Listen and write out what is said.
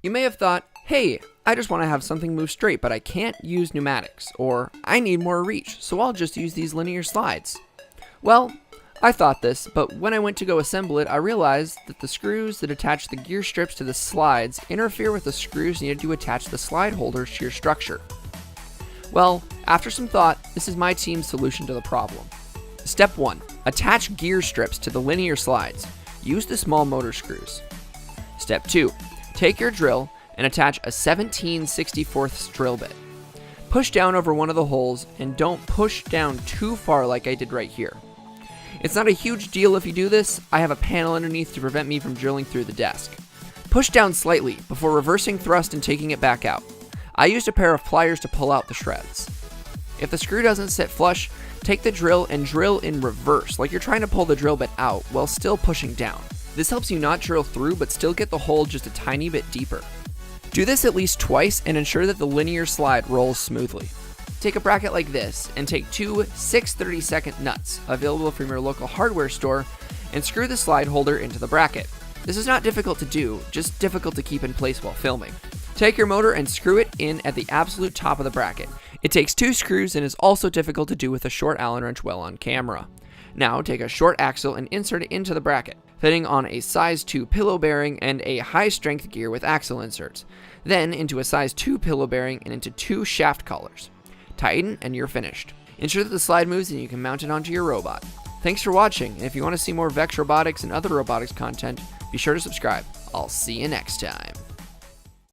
You may have thought, hey, I just want to have something move straight, but I can't use pneumatics, or I need more reach, so I'll just use these linear slides. Well, I thought this, but when I went to go assemble it, I realized that the screws that attach the gear strips to the slides interfere with the screws needed to attach the slide holders to your structure. Well, after some thought, this is my team's solution to the problem. Step 1. Attach gear strips to the linear slides. Use the small motor screws. Step 2. Take your drill and attach a 17/64 drill bit. Push down over one of the holes and don't push down too far like I did right here. It's not a huge deal if you do this. I have a panel underneath to prevent me from drilling through the desk. Push down slightly before reversing thrust and taking it back out. I used a pair of pliers to pull out the shreds. If the screw doesn't sit flush, take the drill and drill in reverse, like you're trying to pull the drill bit out while still pushing down. This helps you not drill through but still get the hole just a tiny bit deeper. Do this at least twice and ensure that the linear slide rolls smoothly. Take a bracket like this and take two 6/32 nuts available from your local hardware store and screw the slide holder into the bracket. This is not difficult to do, just difficult to keep in place while filming. Take your motor and screw it in at the absolute top of the bracket. It takes 2 screws and is also difficult to do with a short Allen wrench well on camera. Now take a short axle and insert it into the bracket, fitting on a size 2 pillow bearing and a high strength gear with axle inserts, then into a size 2 pillow bearing and into 2 shaft collars. Tighten and you're finished. Ensure that the slide moves and you can mount it onto your robot. Thanks for watching, and if you want to see more Vex Robotics and other robotics content, be sure to subscribe. I'll see you next time.